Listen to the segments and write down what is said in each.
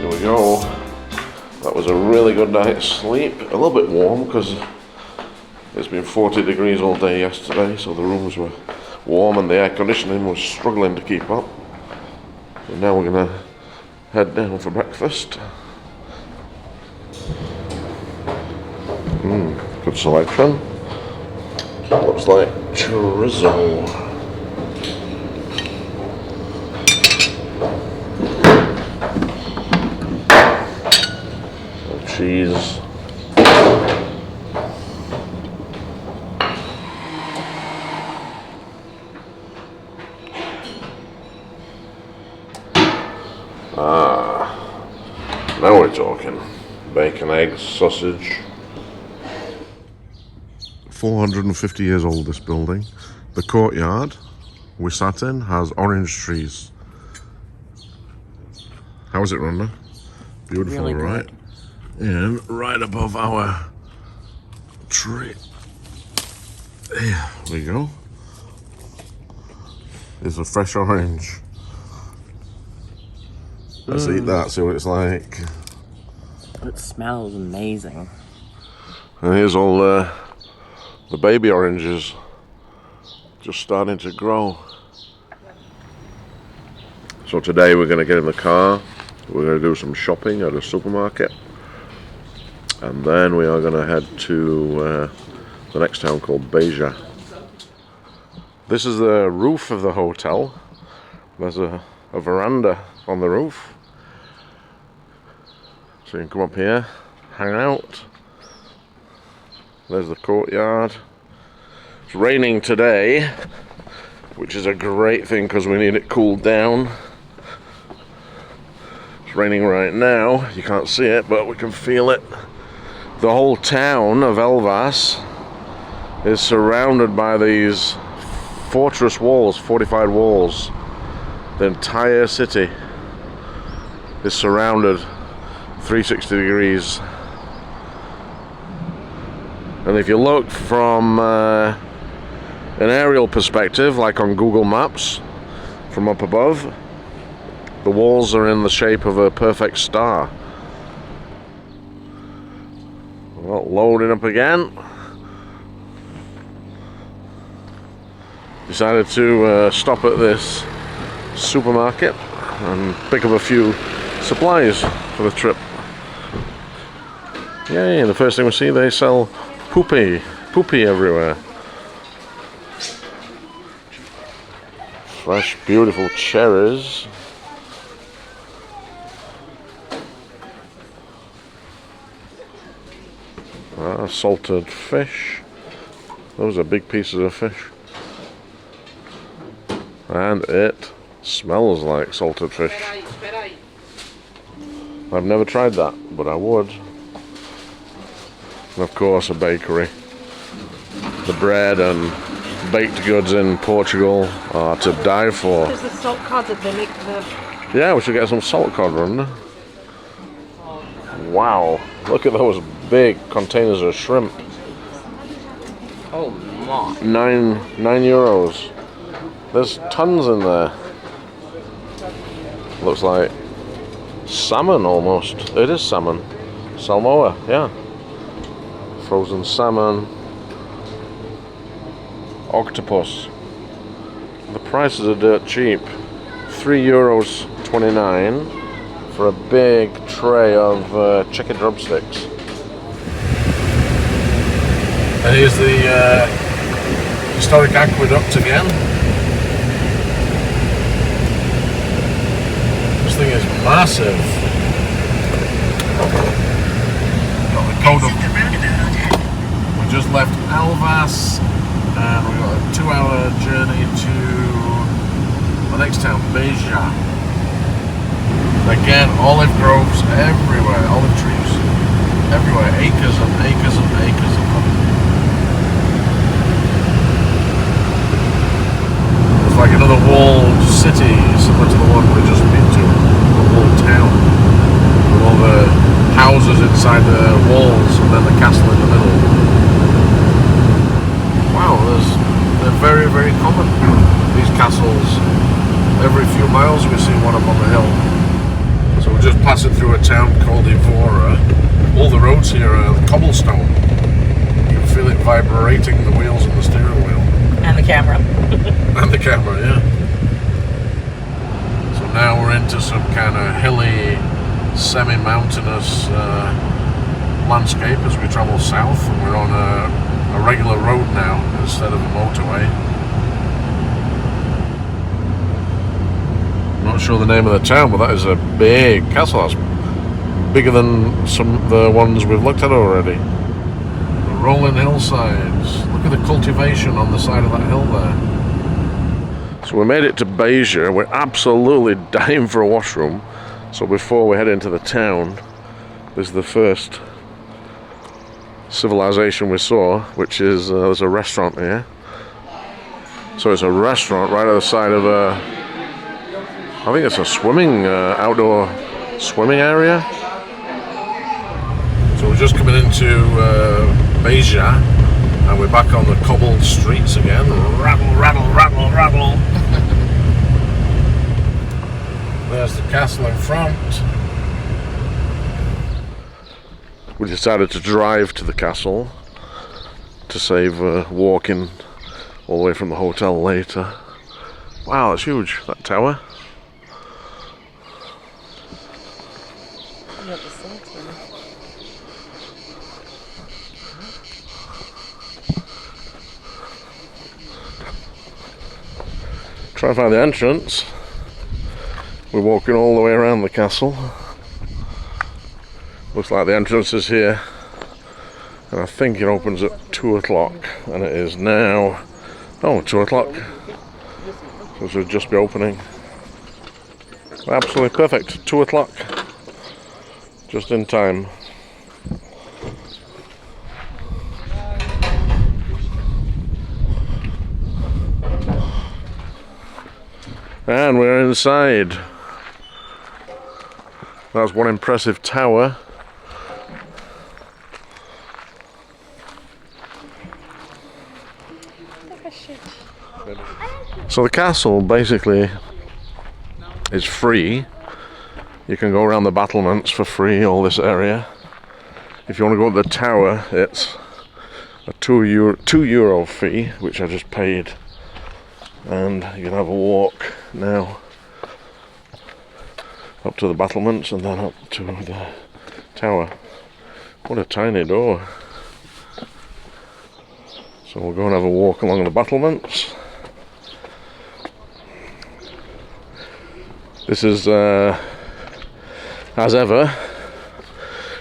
Here we go. That was a really good night's sleep. A little bit warm because it's been 40 degrees all day yesterday, so the rooms were warm and the air conditioning was struggling to keep up. So now we're gonna head down for breakfast. Good selection. Looks like chorizo. Cheese. Now we're talking. Bacon, eggs, sausage. 450 years old, this building. The courtyard we sat in has orange trees. How is it, Rhonda? Beautiful, really right? And right above our tree, there we go, is a fresh orange. Let's eat that, see what it's like. It smells amazing. And here's all the baby oranges just starting to grow. So today we're going to get in the car, we're going to do some shopping at a supermarket, and then we are going to head to the next town called Beja. This is the roof of the hotel. There's a veranda on the roof, so you can come up here, hang out. There's the courtyard. It's raining today, which is a great thing because we need it cooled down. It's raining right now, you can't see it, but we can feel it. The whole town of Elvas is surrounded by these fortress walls, fortified walls. The entire city is surrounded 360 degrees. And if you look from an aerial perspective, like on Google Maps, from up above, the walls are in the shape of a perfect star. Well, loading up again. Decided to stop at this supermarket and pick up a few supplies for the trip. Yay, the first thing we see, they sell poopy everywhere. Fresh, beautiful cherries. Salted fish. Those are big pieces of fish. And it smells like salted fish. I've never tried that, but I would. And of course, a bakery. The bread and baked goods in Portugal are to die for. There's the salt cod that they make the... Yeah, we should get some salt cod, Rhonda. Wow, look at those big containers of shrimp. Oh my. €9. There's tons in there. Looks like salmon almost. It is salmon. Salmoa, yeah. Frozen salmon. Octopus. The prices are dirt cheap. €3.29 for a big tray of chicken drumsticks. And here's the historic aqueduct again. This thing is massive. Got the code of... We just left Elvas and we've got a 2-hour journey to the next town, Beja. Again, olive groves everywhere, olive trees everywhere, acres and acres and acres of them. It's like another walled city, similar to the one we just been to, a walled town, with all the houses inside the walls and then the castle in the middle. Wow, they're very, very common, these castles. Every few miles we see one up on the hill. So we're just passing through a town called Evora. All the roads here are cobblestone. You can feel it vibrating the wheels and the steering wheel. And the camera. And the camera, yeah. So now we're into some kind of hilly, semi-mountainous landscape as we travel south, and we're on a regular road now instead of a motorway. I'm not sure the name of the town, but that is a big castle. That's bigger than some of the ones we've looked at already. The rolling hillsides. Look at the cultivation on the side of that hill there. So we made it to Beja. We're absolutely dying for a washroom. So before we head into the town, this is the first civilization we saw, which is there's a restaurant here. So it's a restaurant right at the side of a, I think it's a swimming, outdoor swimming area. So we're just coming into Beja, and we're back on the cobbled streets again. Rattle, rattle, rattle, rattle. There's the castle in front. We decided to drive to the castle to save walking all the way from the hotel later. Wow, it's huge, that tower. Try and find the entrance. We're walking all the way around the castle. Looks like the entrance is here, and I think it opens at 2 o'clock, and it is now 2 o'clock, so it should just be opening. Absolutely perfect, 2 o'clock, just in time. And we're inside. That's one impressive tower. So the castle basically is free. You can go around the battlements for free, all this area. If you want to go to the tower, it's a €2 fee, which I just paid. And you can have a walk now up to the battlements and then up to the tower. What a tiny door. So we'll go and have a walk along the battlements. This is, as ever,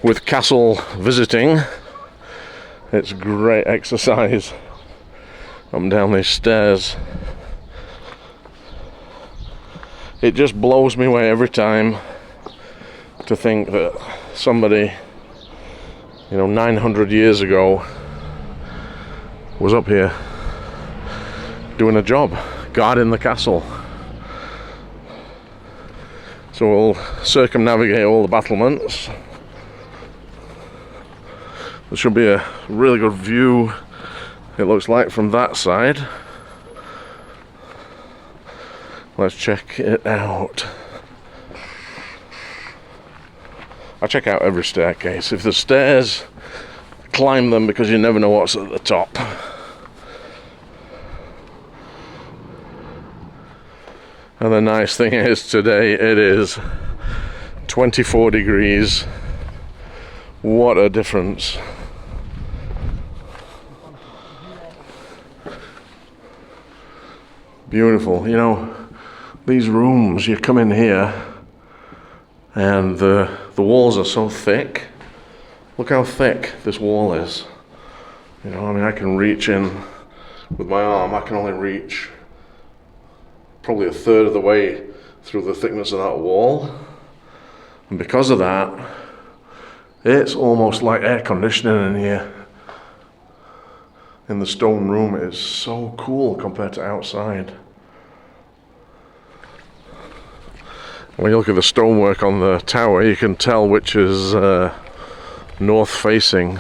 with castle visiting, it's great exercise up and down these stairs. It just blows me away every time to think that somebody, 900 years ago was up here doing a job, guarding the castle. So we'll circumnavigate all the battlements. There should be a really good view, it looks like, from that side. Let's check it out. I check out every staircase. If the stairs, climb them, because you never know what's at the top. And the nice thing is today it is 24 degrees. What a difference. Beautiful. These rooms, you come in here and the walls are so thick. Look how thick this wall is. I can reach in with my arm. I can only reach probably a third of the way through the thickness of that wall. And because of that, it's almost like air conditioning in here. In the stone room, it is so cool compared to outside. When you look at the stonework on the tower, you can tell which is north facing.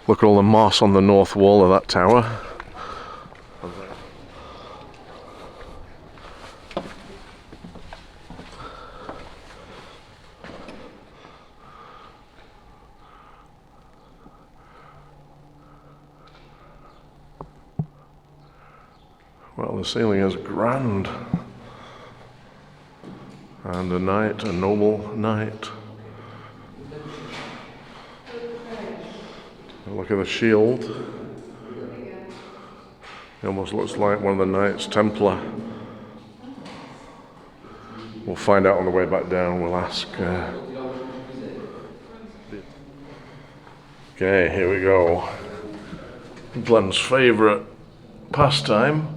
Look at all the moss on the north wall of that tower. Oh, the ceiling is grand. And a knight, a noble knight. Look at the shield. It almost looks like one of the Knights Templar. We'll find out on the way back down. We'll ask. Okay, here we go. Glen's favourite pastime.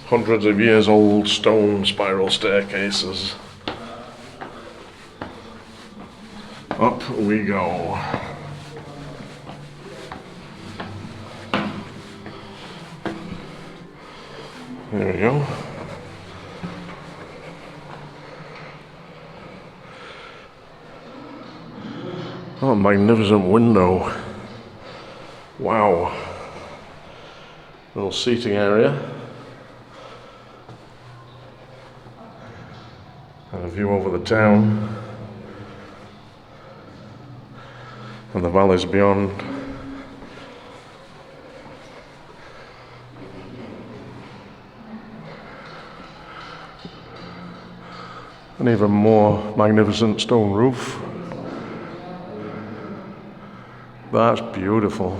Hundreds of years old stone spiral staircases. Up we go. There we go. Oh, magnificent window. Wow. Little seating area. And a view over the town. And the valleys beyond. An even more magnificent stone roof. That's beautiful.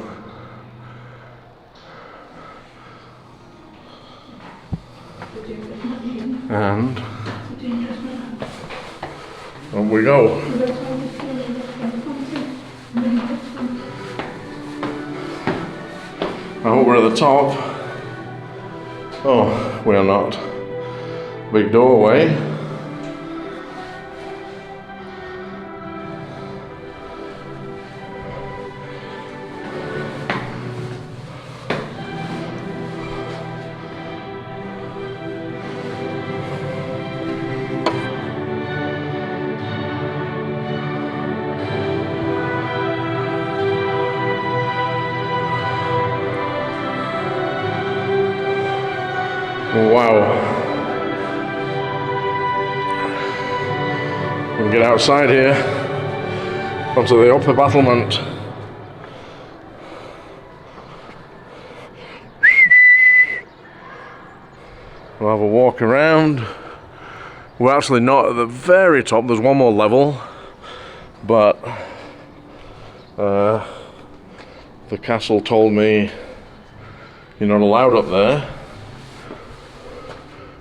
And up we go. I hope we're at the top. Oh, we are not. Big doorway. Wow. We can get outside here onto the upper battlement. We'll have a walk around. We're actually not at the very top, there's one more level, but the castle told me you're not allowed up there.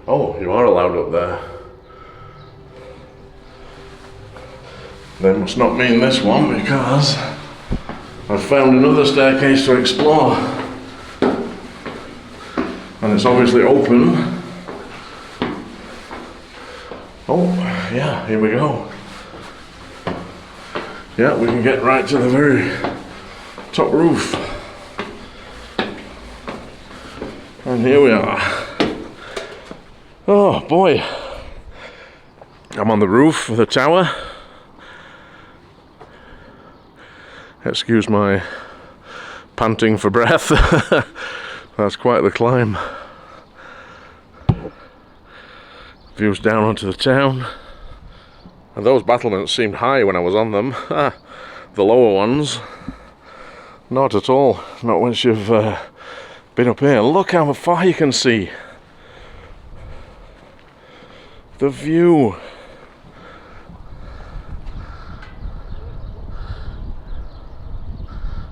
Oh, you are allowed up there. That must not mean this one, because I've found another staircase to explore. And it's obviously open. Oh, yeah, here we go. Yeah, we can get right to the very top roof. And here we are. Oh boy, I'm on the roof of the tower. Excuse my panting for breath. That's quite the climb. Views down onto the town. And those battlements seemed high when I was on them. The lower ones, not at all. Not once you've been up here. Look how far you can see. The view.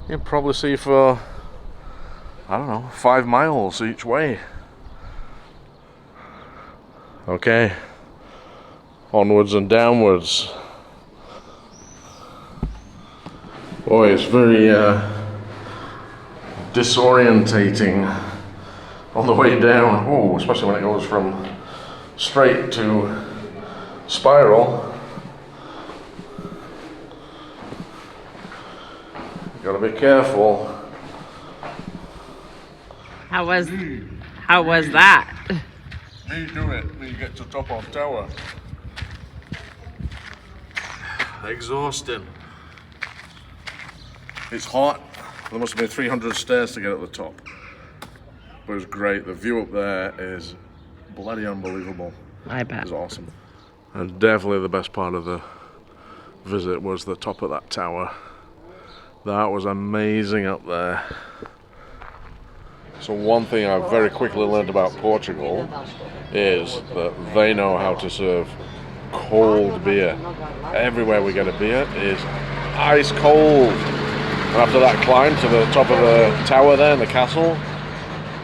You can probably see for, I don't know, 5 miles each way. Okay, onwards and downwards. Boy, it's very disorientating on the way down. Oh, especially when it goes from straight to spiral. Gotta be careful. How was that? How you do it when you get to the top of the tower? Exhausting. It's hot. There must have been 300 stairs to get up the top. But it was great. The view up there is bloody unbelievable. I bet. It was awesome. And definitely the best part of the visit was the top of that tower. That was amazing up there. So one thing I very quickly learned about Portugal is that they know how to serve cold beer. Everywhere we get a beer is ice cold. And after that climb to the top of the tower there in the castle,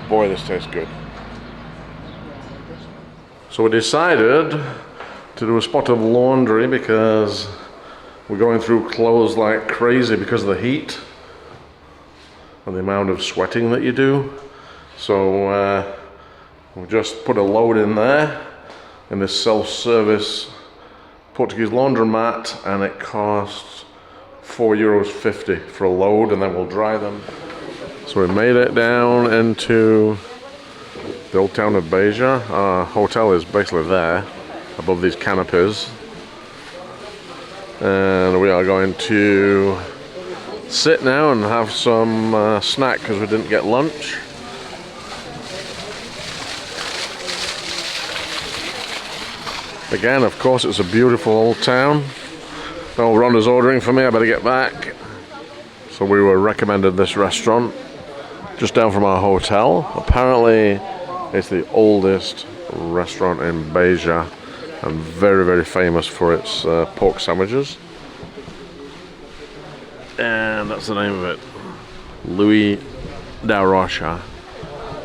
boy, this tastes good. So we decided to do a spot of laundry because we're going through clothes like crazy because of the heat and the amount of sweating that you do. So we've just put a load in there in this self-service Portuguese laundromat, and it costs €4.50 for a load, and then we'll dry them. So we made it down into the old town of Beja. Our hotel is basically there, above these canopies. And we are going to sit now and have some snack because we didn't get lunch. Again, of course, it's a beautiful old town. Oh, Rhonda's ordering for me, I better get back. So we were recommended this restaurant just down from our hotel. Apparently, it's the oldest restaurant in Beja and very, very famous for its pork sandwiches. And that's the name of it, Louis da Rocha.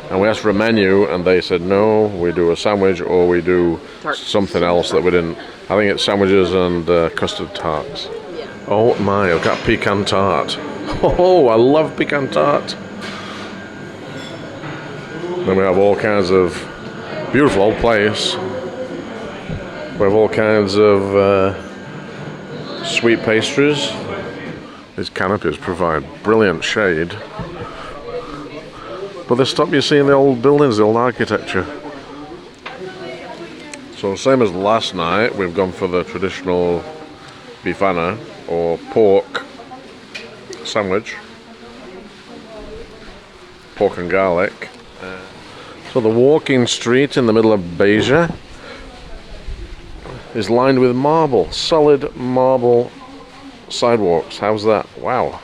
And we asked for a menu and they said no, we do a sandwich or we do something else that we didn't. I think it's sandwiches and custard tarts. Yeah. Oh my, I've got pecan tart. Oh, I love pecan tart. Then we have all kinds of beautiful old place. We have all kinds of sweet pastries. These canopies provide brilliant shade. But they stop you seeing the old buildings, the old architecture. So same as last night, we've gone for the traditional bifana or pork sandwich. Pork and garlic. So the walking street in the middle of Beja is lined with marble, solid marble sidewalks. How's that? Wow.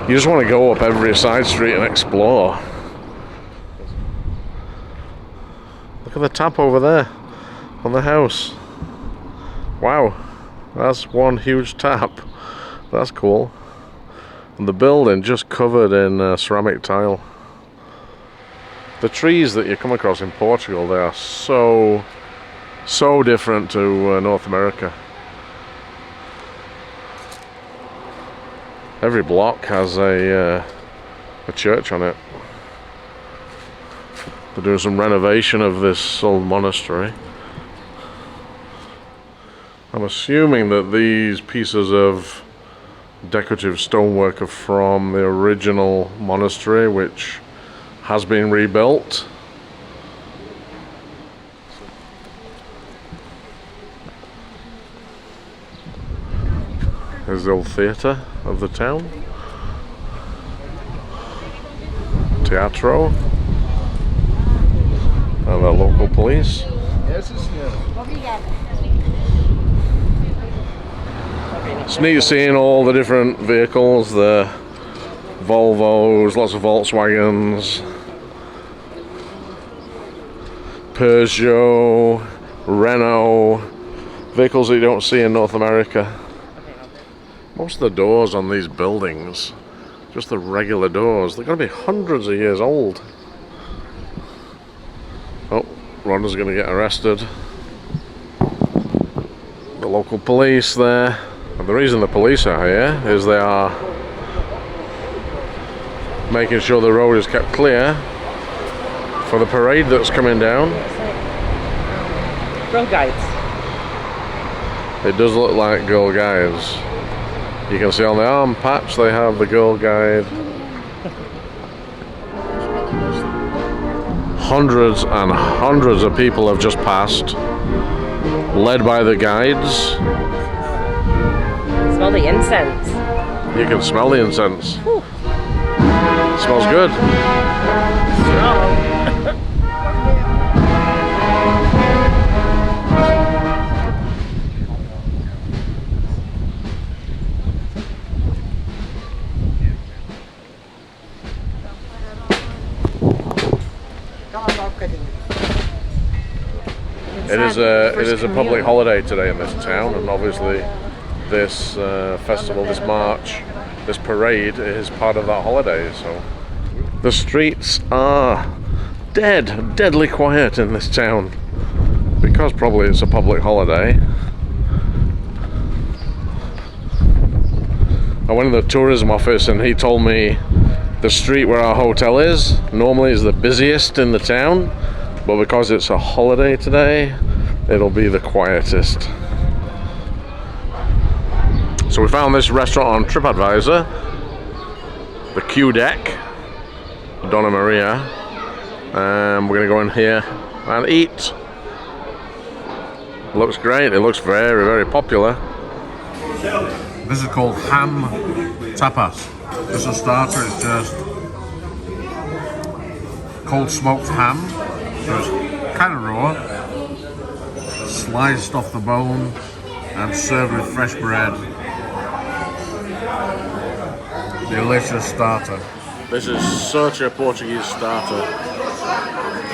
You just want to go up every side street and explore. Look at the tap over there on the house. Wow, that's one huge tap. That's cool. And the building just covered in ceramic tile. The trees that you come across in Portugal, they are so different to North America. Every block has a church on it. They're doing some renovation of this old monastery. I'm assuming that these pieces of decorative stonework are from the original monastery, which has been rebuilt. There's the old theatre of the town. Teatro. And the local police. It's neat seeing all the different vehicles, the Volvos, lots of Volkswagens, Peugeot, Renault, vehicles that you don't see in North America. Most of the doors on these buildings, just the regular doors, they're going to be hundreds of years old. Oh, Rhonda's going to get arrested. The local police there. And the reason the police are here is they are making sure the road is kept clear for the parade that's coming down. Girl Guides. It does look like Girl Guides. You can see on the arm patch they have the Girl Guide. Hundreds and hundreds of people have just passed, led by the guides. Smell the incense. You can smell the incense. Whew. It smells good. Strong. is a public holiday today in this town, and obviously this festival, this march, this parade is part of that holiday. So the streets are deadly quiet in this town because probably it's a public holiday. I went to the tourism office and he told me the street where our hotel is normally is the busiest in the town, but because it's a holiday today, it'll be the quietest. So we found this restaurant on TripAdvisor, the Q Deck, Donna Maria. We're gonna go in here and eat. Looks great. It looks very popular. This is called ham tapas. Just a starter, it's just cold smoked ham. So it's kind of raw, sliced off the bone and served with fresh bread. Delicious starter. This is such a Portuguese starter.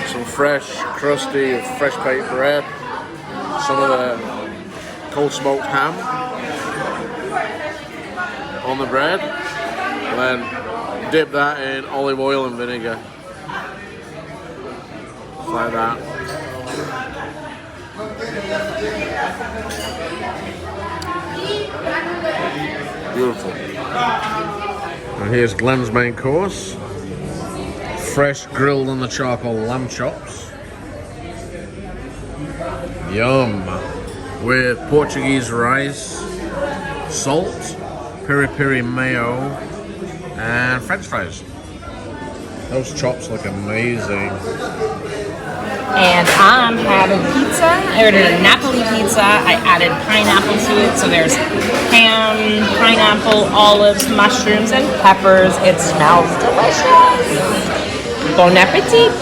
Some fresh, crusty, fresh baked bread. Some of the cold smoked ham on the bread, and then dip that in olive oil and vinegar. Just like that. Beautiful. And here's Glen's main course. Fresh grilled on the charcoal lamb chops. Yum. With Portuguese rice, salt, piri-piri mayo, and french fries. Those chops look amazing. And I'm having pizza. I ordered a Napoli pizza. I added pineapple to it. So there's ham, pineapple, olives, mushrooms, and peppers. It smells delicious. Bon appetit.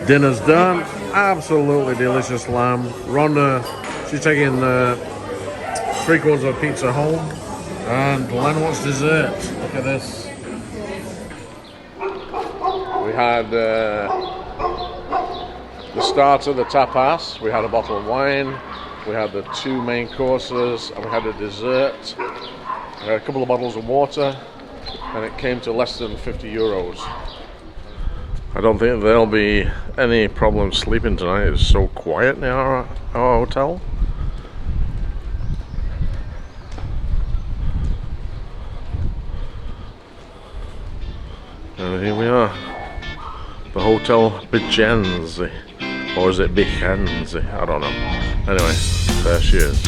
Dinner's done. Absolutely delicious lamb. Rhonda, she's taking 3/4 of a pizza home. And Glen wants dessert. Look at this. We had the starter, the tapas. We had a bottle of wine. We had the 2 main courses, and we had a dessert. We had a couple of bottles of water, and it came to less than 50 euros. I don't think there'll be any problem sleeping tonight. It's so quiet in our hotel. And here we are, the Hotel Bejenzi, or is it Bejenzi? I don't know. Anyway, there she is.